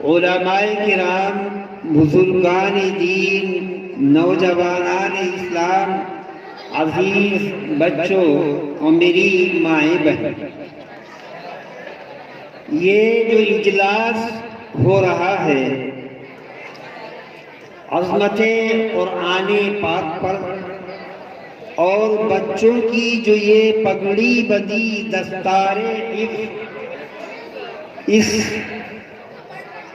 علماء کرام، بزرگان دین، نوجوانان اسلام، عزیز بچوں اور میری مائیں بہن، یہ جو اجلاس ہو رہا ہے عظمت قرآن پاک پر اور بچوں کی جو یہ پگڑی بدی دستار اس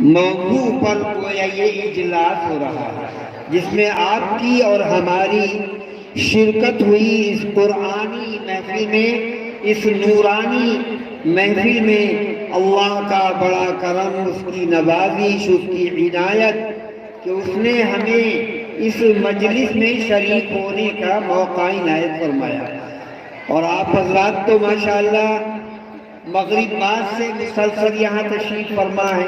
موضوع پر گویا یہ اجلاس ہو رہا ہے، جس میں آپ کی اور ہماری شرکت ہوئی اس قرآنی محفل میں، اس نورانی محفل میں۔ اللہ کا بڑا کرم، اس کی نوازش، اس کی عنایت کہ اس نے ہمیں اس مجلس میں شریک ہونے کا موقع عنایت فرمایا۔ اور آپ حضرات تو ماشاءاللہ مغرب بعد سے مسلسل یہاں تشریف فرما ہے۔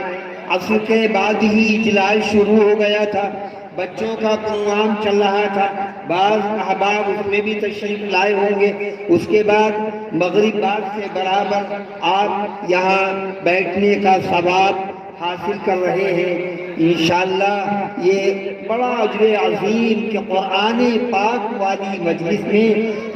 عصر کے بعد ہی اجلاس شروع ہو گیا تھا، بچوں کا پروگرام چل رہا تھا، بعض احباب اس میں بھی تشریف لائے ہوں گے۔ اس کے بعد مغرب بعد سے برابر آپ یہاں بیٹھنے کا ثواب حاصل کر رہے ہیں۔ انشاءاللہ یہ بڑا اجر عظیم کہ قرآن پاک والی مجلس میں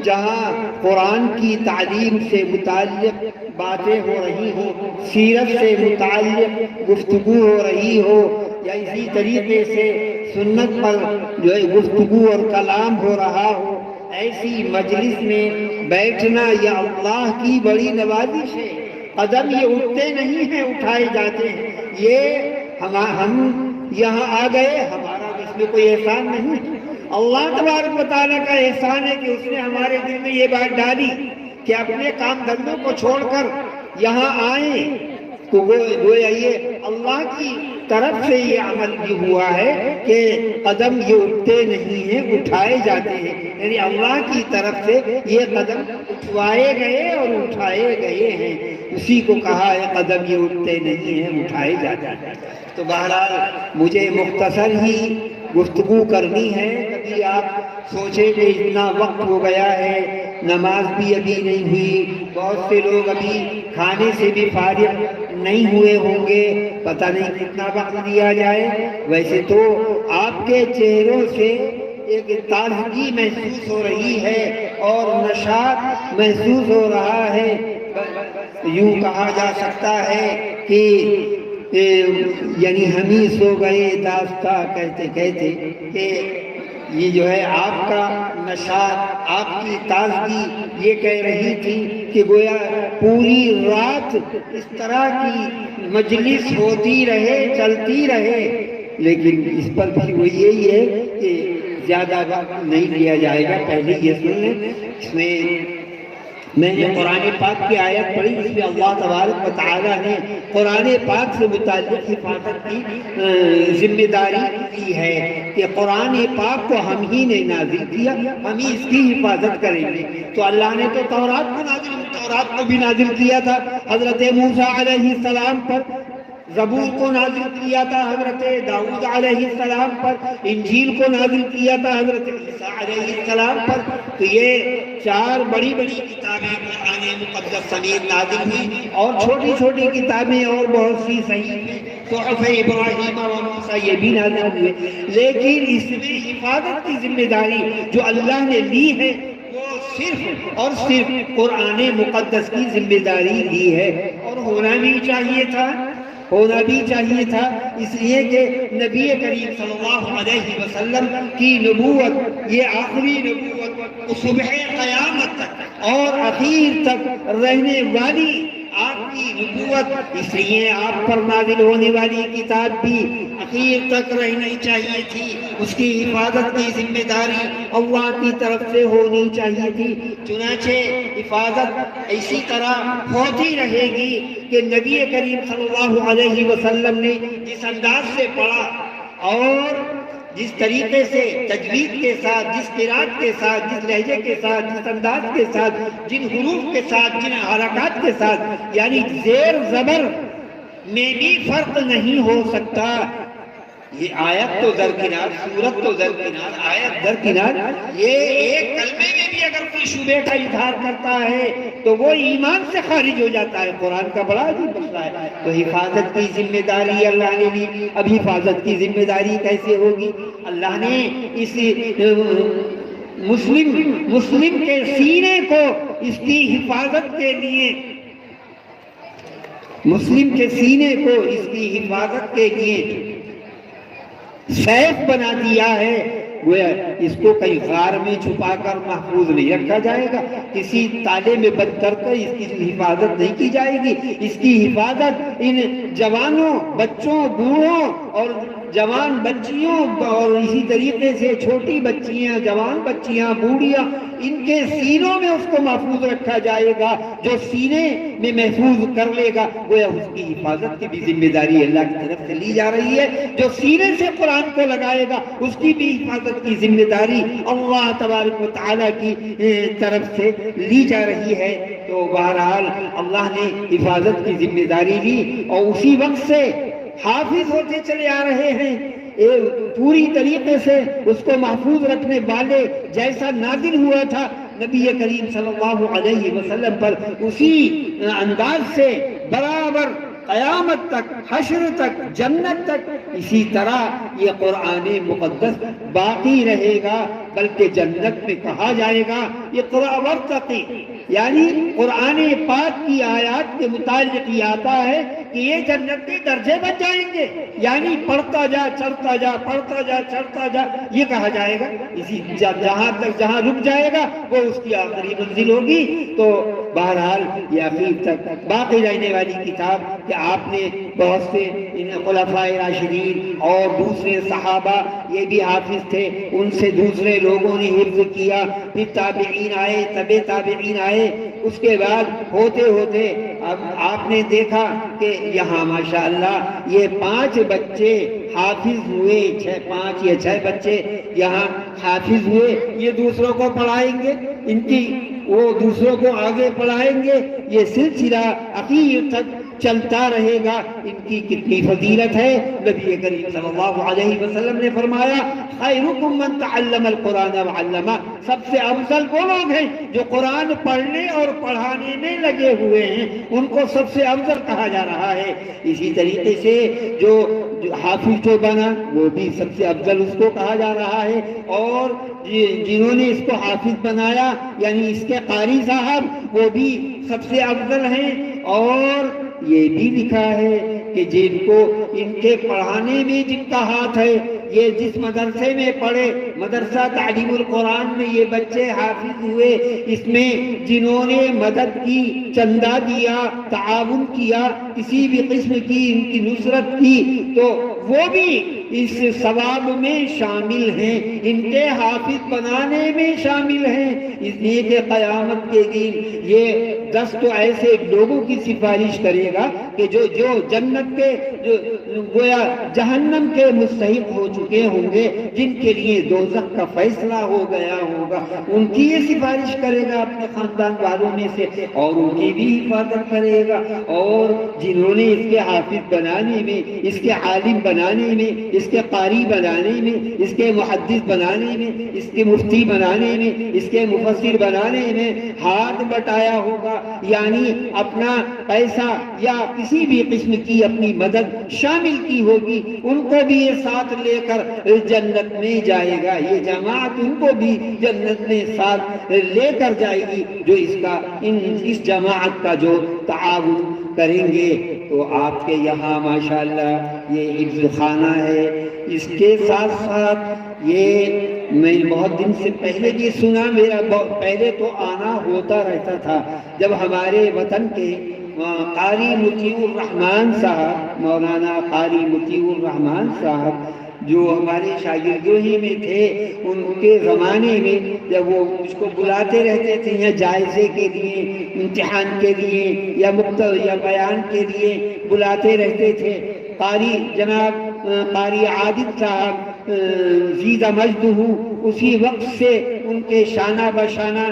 جہاں قرآن کی تعلیم سے متعلق باتیں ہو رہی ہو، سیرت سے متعلق گفتگو ہو رہی ہو، یا اسی طریقے سے سنت پر جو ہے گفتگو اور کلام ہو رہا ہو، ایسی مجلس میں بیٹھنا یہ اللہ کی بڑی نوازش ہے۔ قدم یہ اٹھتے نہیں ہیں، اٹھائے جاتے ہیں۔ یہ ہم یہاں آ گئے، ہمارا اس میں کوئی احسان نہیں، اللہ تبارک و تعالیٰ کا احسان ہے کہ اس نے ہمارے دل میں یہ بات ڈالی کہ اپنے کام دھندوں کو چھوڑ کر یہاں آئیں۔ تو گویا یہ اللہ کی طرف سے یہ عمل بھی ہوا ہے کہ قدم یہ اٹھتے نہیں ہیں، اٹھائے جاتے ہیں، یعنی اللہ کی طرف سے یہ قدم اٹھوائے گئے اور اٹھائے گئے ہیں۔ اسی کو کہا ہے قدم یہ اٹھتے نہیں ہیں، اٹھائے جاتے ہیں۔ تو بہرحال مجھے مختصر ہی گفتگو کرنی ہے۔ کبھی آپ سوچیں کہ اتنا وقت ہو گیا ہے، نماز بھی ابھی نہیں ہوئی، بہت سے لوگ ابھی کھانے سے بھی فارغ نہیں ہوئے ہوں گے، پتہ نہیں کتنا وقت دیا جائے۔ ویسے تو آپ کے چہروں سے ایک تازگی محسوس ہو رہی ہے اور نشاط محسوس ہو رہا ہے۔ یوں کہا جا سکتا ہے کہ یعنی ہم ہی سو گئے داستاں کہتے کہتے کہ یہ جو ہے آپ کا نشاط، آپ کی تازگی یہ کہہ رہی تھی کہ گویا پوری رات اس طرح کی مجلس ہوتی رہے، چلتی رہے، لیکن اس پر بھی وہ یہی ہے کہ زیادہ وقت نہیں لیا جائے گا۔ پہلے یہ سن لیں، اس میں میں نے قرآن پاک کی آیت پڑھی جس میں اللہ تبارک و تعالیٰ نے قرآن پاک سے متعلق حفاظت کی ذمہ داری دی ہے کہ قرآن پاک کو ہم ہی نے نازل کیا، ہم ہی اس کی حفاظت کریں گے۔ تو اللہ نے تو تورات کو بھی نازل کیا تھا حضرت موسیٰ علیہ السلام پر، زبور کو نازل کیا تھا حضرت داؤد علیہ السلام پر، انجیل کو نازل کیا تھا حضرت عیسیٰ علیہ السلام پر۔ تو یہ چار بڑی بڑی کتابیں قرآن مقدس سمیت نازل ہوئی، اور چھوٹی چھوٹی کتابیں اور بہت سی صحیح صحف ابراہیم و موسیٰ یہ بھی نازل ہوئے۔ لیکن اس میں حفاظت کی ذمہ داری جو اللہ نے لی ہے وہ صرف اور صرف قرآن مقدس کی ذمہ داری لی ہے، اور ہونا بھی چاہیے تھا، ہونا بھی چاہیے تھا، اس لیے کہ نبی کریم صلی اللہ علیہ وسلم کی نبوت یہ آخری نبوت صبح قیامت تک اور اخیر تک رہنے والی آپ کی نبوت، اس لیے آپ پر نازل ہونے والی کتاب بھی اخیر تک رہنی چاہیے تھی، اس کی حفاظت کی ذمہ داری اللہ کی طرف سے ہونی چاہیے تھی۔ چنانچہ حفاظت اسی طرح ہوتی رہے گی کہ نبی کریم صلی اللہ علیہ وسلم نے جس انداز سے پڑھا اور جس طریقے سے تجوید کے ساتھ، جس قرات کے ساتھ، جس لہجے کے ساتھ، جس انداز کے ساتھ، جن حروف کے ساتھ، جن حرکات کے ساتھ، یعنی زیر زبر میں بھی فرق نہیں ہو سکتا، یہ آیت تو درکنار، سورت تو درکنار، آیت درکنار، یہ ایک کلمے میں بھی اگر کوئی شبے کا اظہار کرتا ہے تو وہ ایمان سے خارج ہو جاتا ہے۔ قرآن کا بڑا عجیب مسئلہ ہے۔ تو حفاظت کی ذمہ داری اللہ نے لی۔ اب حفاظت کی ذمہ داری کیسے ہوگی؟ اللہ نے اس مسلم کے سینے کو اس کی حفاظت کے لیے، مسلم کے سینے کو اس کی حفاظت کے لیے سیف بنا دیا ہے۔ گویا اس کو کئی غار میں چھپا کر محفوظ نہیں رکھا جائے گا، کسی تالے میں بند کر کر اس کی حفاظت نہیں کی جائے گی۔ اس کی حفاظت ان جوانوں، بچوں، بوڑھوں اور جوان بچیوں اور اسی طریقے سے چھوٹی بچیاں، جوان بچیاں، بوڑھیاں، ان کے سینوں میں اس کو محفوظ رکھا جائے گا۔ جو سینے میں محفوظ کر لے گا گویا اس کی حفاظت کی بھی ذمہ داری اللہ کی طرف سے لی جا رہی ہے۔ جو سینے سے قرآن کو لگائے گا اس کی بھی حفاظت کی ذمہ داری اللہ تبارک و تعالیٰ کی طرف سے لی جا رہی ہے۔ تو بہرحال اللہ نے حفاظت کی ذمہ داری لی اور اسی وقت سے حافظ ہوتے چلے آ رہے ہیں۔ پوری طریقے سے اس کو محفوظ رکھنے والے جیسا نازل ہوا تھا نبی کریم صلی اللہ علیہ وسلم پر، اسی انداز سے برابر قیامت تک، حشر تک، جنت تک اسی طرح یہ قرآن مقدس باقی رہے گا۔ بلکہ جنت میں کہا جائے گا اقرأ وارتقی، یعنی قرآن پاک کی آیات کے متعلق یہ آتا ہے کہ یہ جنت کے درجے بن جائیں گے، یعنی پڑھتا جا، چڑھتا جا، پڑھتا جا، چڑھتا جا، یہ کہا جائے گا۔ اسی جہاں تک جہاں رک جائے گا وہ اس کی آخری منزل ہوگی۔ تو بہرحال یہ آخر تک باقی رہنے والی کتاب کہ آپ نے بہت سے خلفائے راشدین اور دوسرے صحابہ یہ بھی حافظ تھے، ان سے دوسرے لوگوں نے حفظ کیا، پھر تابعین آئے، تبع تابعین آئے، اس کے بعد ہوتے ہوتے اب آپ نے دیکھا کہ یہاں ماشاءاللہ یہ 5 بچے حافظ ہوئے، 5 یا 6 بچے یہاں حافظ ہوئے۔ یہ دوسروں کو پڑھائیں گے، ان کی وہ دوسروں کو آگے پڑھائیں گے، یہ سلسلہ عقید تک چلتا رہے گا۔ ان کی کتنی فضیلت ہے۔ نبی کریم صلی اللہ علیہ وسلم نے فرمایا خیرکم من تعلم القرآن وعلمہ، سب سے افضل وہ لوگ ہیں جو قرآن پڑھنے اور پڑھانے میں لگے ہوئے ہیں، ان کو سب سے افضل کہا جا رہا ہے۔ اسی طریقے سے جو حافظ جو بنا وہ بھی سب سے افضل اس کو کہا جا رہا ہے، اور جنہوں نے اس کو حافظ بنایا یعنی اس کے قاری صاحب وہ بھی سب سے افضل ہیں۔ اور یہ بھی لکھا ہے کہ جن کو ان کے پڑھانے میں جن کا ہاتھ ہے، یہ جس مدرسے میں پڑھے، مدرسہ تعلیم القرآن میں یہ بچے حافظ ہوئے، اس میں جنہوں نے مدد کی، چندہ دیا، تعاون کیا، کسی بھی قسم کی ان کی نصرت کی، تو وہ بھی اس ثواب میں شامل ہیں، ان کے حافظ بنانے میں شامل ہیں۔ اس لیے کہ قیامت کے دن یہ 10 تو ایسے لوگوں کی سفارش کرے گا کہ جو جنت کے جو گویا جہنم کے مستحق ہو چکے ہوں گے، جن کے لیے دوزخ کا فیصلہ ہو گیا ہوگا، ان کی یہ سفارش کرے گا اپنے خاندان والوں میں سے، اور ان کی بھی حفاظت کرے گا۔ اور جنہوں نے اس کے حافظ بنانے میں، اس کے عالم بنانے میں، اس کے قاری بنانے میں، اس کے محدث بنانے میں، اس کے مفتی بنانے میں، اس کے مفسر بنانے میں ہاتھ بٹایا ہوگا، یعنی اپنا پیسہ یا کسی بھی قسم کی اپنی مدد شامل کی ہوگی، ان کو بھی یہ ساتھ لے کر جنت میں جائے گا۔ یہ جماعت ان کو بھی جنت میں ساتھ لے کر جائے گی جو اس جماعت کا جو تعاون کریں گے۔ تو آپ کے یہاں ماشاءاللہ یہ حفظ خانہ ہے، اس کے ساتھ ساتھ یہ میں بہت دن سے پہلے بھی سنا، میرا پہلے تو آنا ہوتا رہتا تھا جب ہمارے وطن کے قاری مطیع الرحمن صاحب، مولانا قاری مطیع الرحمن صاحب جو ہمارے شاگردوں ہی میں تھے، ان کے زمانے میں جب وہ مجھ کو بلاتے رہتے تھے یا جائزے کے لیے، امتحان کے لیے یا بیان کے لیے بلاتے رہتے تھے، قاری جناب قاری عادل صاحب زید مجدہ اسی وقت سے ان کے شانہ بشانہ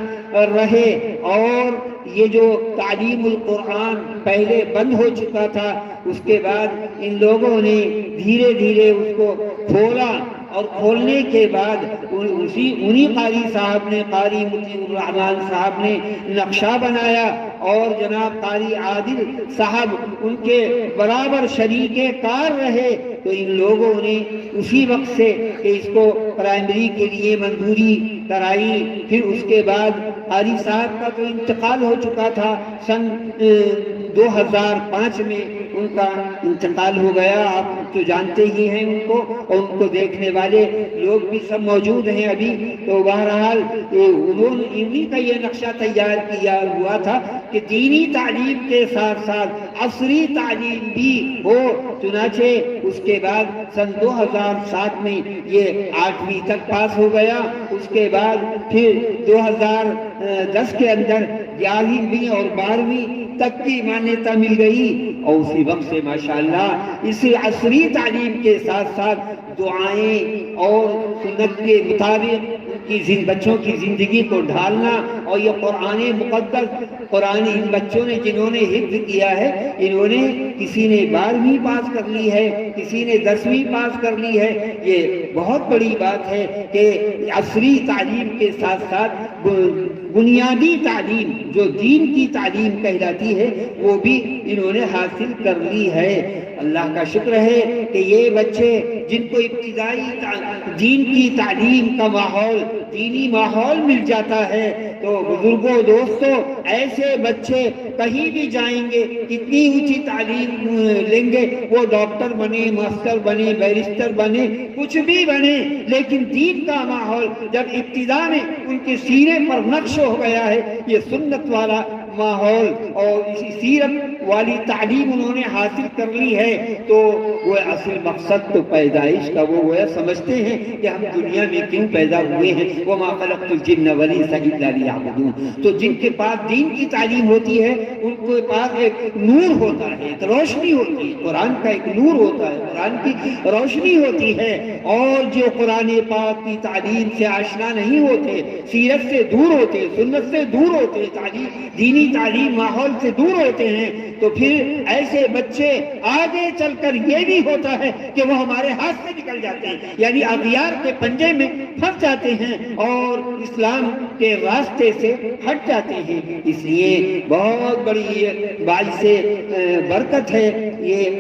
رہے، اور یہ جو تعلیم القرآن پہلے بند ہو چکا تھا، اس کے بعد ان لوگوں نے دھیرے دھیرے اس کو کھولا اور کھولنے کے بعد انہی قاری صاحب نے، قاری مطیع الرحمان صاحب نے نقشہ بنایا اور جناب قاری عادل صاحب ان کے برابر شریک کار رہے۔ تو ان لوگوں نے اسی وقت سے کہ اس کو پرائمری کے لیے منظوری کرائی۔ پھر اس کے بعد قاری صاحب کا تو انتقال ہو چکا تھا، سن 2005 میں ان کا انتقال ہو گیا۔ آپ تو جانتے ہی ہیں ان کو، اور ان کو دیکھنے والے لوگ بھی سب موجود ہیں ابھی۔ تو بہرحال انہی کا یہ نقشہ تیار کیا ہوا تھا کہ دینی تعلیم کے ساتھ ساتھ عصری تعلیم بھی ہو۔ چنانچہ اس کے بعد سن 2007 میں یہ 8ویں تک پاس ہو گیا۔ اس کے بعد پھر 2010 کے اندر 11ویں اور 12ویں تک کی مانیتا مل گئی، اور اسی وقت سے ماشاءاللہ اس عصری تعلیم کے ساتھ ساتھ دعائیں اور سنت کے مطابق بچوں کی زندگی کو ڈھالنا، اور یہ قرآن مقدس قرآن ان بچوں نے جنہوں نے حفظ کیا ہے، انہوں نے کسی نے 12ویں پاس کر لی ہے، کسی نے 10ویں پاس کر لی ہے۔ یہ بہت بڑی بات ہے کہ عصری تعلیم کے ساتھ ساتھ بنیادی تعلیم جو دین کی تعلیم کہلاتی ہے وہ بھی انہوں نے حاصل کر لی ہے۔ اللہ کا شکر ہے کہ یہ بچے جن کو ابتدائی دین کی تعلیم کا ماحول، دینی ماحول مل جاتا ہے، تو بزرگوں دوستوں ایسے بچے کہیں بھی جائیں گے، کتنی اونچی تعلیم لیں گے، وہ ڈاکٹر بنے، ماسٹر بنے، بیرسٹر بنے، کچھ بھی بنے، لیکن دین کا ماحول جب ابتدا میں ان کے سینے پر نقش ہو گیا ہے، یہ سنت والا ماحول اور اسی سیرت والی تعلیم انہوں نے حاصل کر لی ہے، تو وہ اصل مقصد تو پیدائش کا وہ سمجھتے ہیں کہ ہم دنیا میں کیوں پیدا ہوئے ہیں۔ وَمَا خَلَقْتُ الْجِنَّ وَالْإِنسَ إِلَّا لِيَعْبُدُونِ۔ تو جن کے پاس دین کی تعلیم ہوتی ہے ان کے پاس ایک نور ہوتا ہے، ایک روشنی ہوتی ہے، قرآن کا ایک نور ہوتا ہے، قرآن کی روشنی ہوتی ہے۔ اور جو قرآن پاک کی تعلیم سے آشنا نہیں ہوتے، سیرت سے دور ہوتے، سنت سے دور ہوتے، دینی تعلیم ماحول سے دور ہوتے ہیں، تو پھر ایسے بچے آگے چل کر یہ بھی ہوتا ہے کہ وہ ہمارے ہاتھ سے نکل جاتے ہیں، یعنی اغیار کے پنجے میں پھنس جاتے ہیں اور اسلام کے راستے سے ہٹ جاتے ہیں۔ اس لیے بہت بڑی باعث برکت ہے یہ،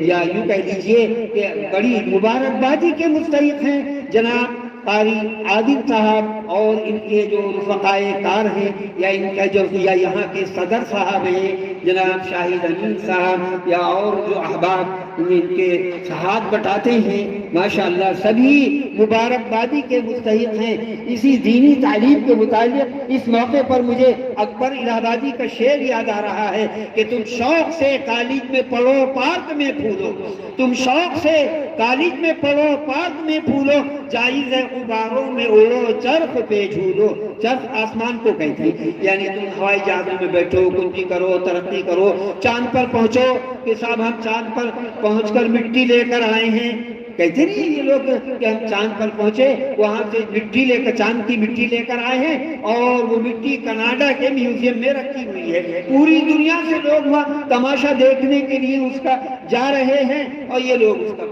یا یوں کہہ لیجئے کہ بڑی مبارکبادی کے مستحق ہیں جناب قاری عادل صاحب اور ان کے جو رفقائے کار ہیں، یا ان کا جو یا یہاں کے صدر صاحب ہیں جناب شاہد امین صاحب، یا اور جو احباب ان کے ساتھ بٹاتے ہیں، ماشاءاللہ سبھی مبارکبادی کے مستحق ہیں۔ اسی دینی تعلیم کے متعلق اس موقع پر مجھے اکبر الہ آبادی کا شعر یاد آ رہا ہے کہ تم شوق سے کالج میں پڑھو پارک میں پھولو، تم شوق سے کالج میں پڑھو پارک میں پھولو، جائز ہے غباروں میں اڑو چرخ پہ جھولو۔ چرخ آسمان کو کہتے ہیں، یعنی تم ہوائی جہازوں میں بیٹھو، کچھ بھی کرو، ترقی کرو، چاند پر پہنچو کہ صاحب ہم چاند پر پہنچ کر مٹی لے کر آئے ہیں، کہتے نہیں یہ لوگ کہ ہم چاند پر پہنچے، وہاں سے مٹی لے کر، چاند کی مٹی لے کر آئے ہیں، اور وہ مٹی کینیڈا کے میوزیم میں رکھی ہوئی ہے، پوری دنیا سے لوگ وہاں تماشا دیکھنے کے لیے اس کا جا رہے ہیں، اور یہ لوگ اس کا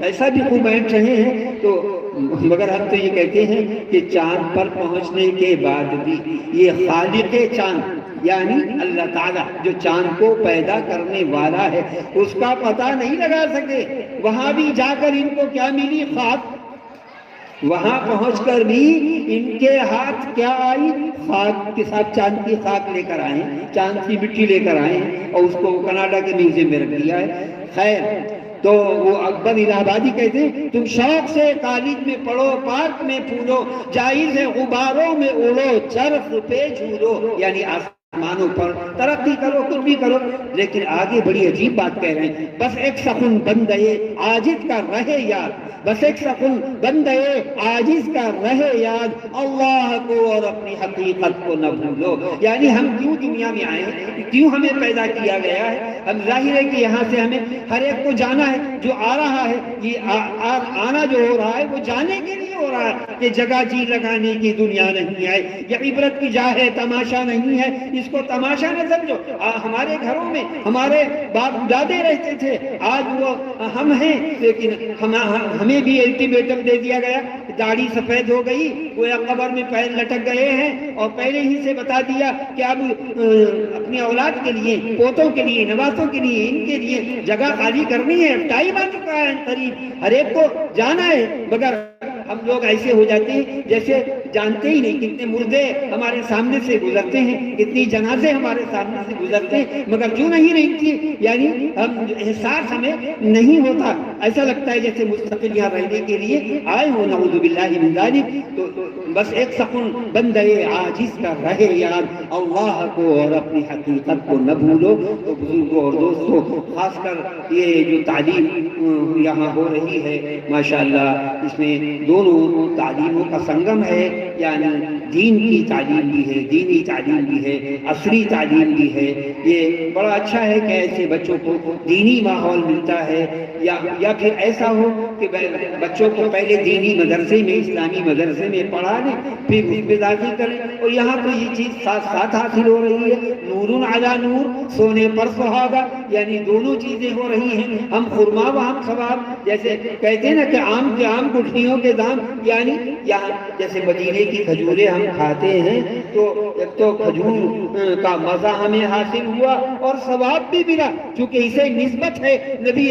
پیسہ بھی خوب بیٹھ رہے ہیں۔ تو مگر ہم تو یہ کہتے ہیں کہ چاند پر پہنچنے کے بعد بھی یہ خالق چاند یعنی اللہ تعالیٰ جو چاند کو پیدا کرنے والا ہے اس کا پتہ نہیں لگا سکے۔ وہاں بھی جا کر ان کو کیا ملی؟ خاک۔ وہاں پہنچ کر بھی ان کے ہاتھ کیا آئی؟ خاک کے ساتھ چاند کی خاک لے کر آئے ہیں، چاند کی مٹی لے کر آئے ہیں، اور اس کو کینیڈا کے میوزیم میں رکھ دیا ہے۔ خیر، تو وہ اکبر الہ آبادی کہتے ہیں تم شوق سے کالج میں پڑھو پارک میں پھولو، جائز ہے غباروں میں اڑو چرخ پہ جھولو، یعنی آسمانوں پر ترقی کرو، کچھ بھی کرو۔ لیکن آگے بڑی عجیب بات کہہ رہے ہیں، بس ایک سخن بندے عاجز کا رہے یاد، بس ایک سخن بندے عاجز کا رہے یاد، اللہ کو اور اپنی حقیقت کو نہ بھولو۔ یعنی ہم کیوں دنیا میں آئے ہیں، کیوں ہمیں پیدا کیا گیا ہے؟ ہم ظاہر ہے کہ یہاں سے ہمیں ہر ایک کو جانا ہے، جو آ رہا ہے یہ آنا جو ہو رہا ہے وہ جانے کے لیے ہو رہا ہے، کہ جگہ جی لگانے کی دنیا نہیں ہے، یہ عبرت کی جا ہے، تماشا نہیں ہے، اس کو تماشا نہ سمجھو۔ ہمارے گھروں میں ہمارے باپ دادے رہتے تھے، آج وہ ہم ہیں ہیں لیکن ہمیں بھی الٹیمیٹم دے دیا گیا، داڑھی سفید ہو گئی، گویا قبر میں پیر لٹک گئے ہیں، اور پہلے ہی سے بتا دیا کہ اب اپنی اولاد کے لیے، پوتوں کے لیے، نوازوں کے لیے، ان کے لیے جگہ خالی کرنی ہے، ٹائم آ چکا ہے قریب، ہر ایک کو جانا ہے۔ مگر ہم لوگ ایسے ہو جاتے ہیں جیسے جانتے ہی نہیں، کتنے مردے ہمارے سامنے سے گزرتے ہیں، کتنی جنازے ہمارے سامنے سے گزرتے ہیں، مگر کیوں نہیں رہتی، یعنی ہم احساس ہمیں نہیں ہوتا، ایسا لگتا ہے جیسے مستقل یہاں رہنے کے لیے آئے ہو، نعوذ باللہ من ذالک۔ تو بس ایک سکون بندے عاجز کا رہے یاد، اللہ کو اور اپنی حقیقت کو نہ بھولو۔ تو بزرگوں اور دوستوں، خاص کر یہ جو تعلیم یہاں ہو رہی ہے ماشاءاللہ، اس میں دونوں تعلیموں کا سنگم ہے، یعنی دین کی تعلیم بھی ہے، دینی تعلیم بھی ہے، عصری تعلیم بھی ہے۔ یہ بڑا اچھا ہے کہ ایسے بچوں کو دینی ماحول ملتا ہے، یا پھر ایسا ہو کہ بچوں کو پہلے دینی مدرسے میں، اسلامی مدرسے میں پڑھا دیں، پھر اس میں داخل کریں۔ اور یہاں تو یہ چیز ساتھ ساتھ حاصل ہو رہی ہے، نور علی نور، سونے پر سہاگا، یعنی دونوں چیزیں ہو رہی ہیں، ہم خرما و ہم ثواب، جیسے کہتے ہیں نا کہ آم کے آم گٹھلیوں کے دام، یعنی یہاں جیسے مدینے کی کھجوریں ہم کھاتے ہیں تو ایک تو کھجور کا مزہ ہمیں حاصل ہوا اور ثواب بھی ملا، چونکہ اسے نسبت ہے نبی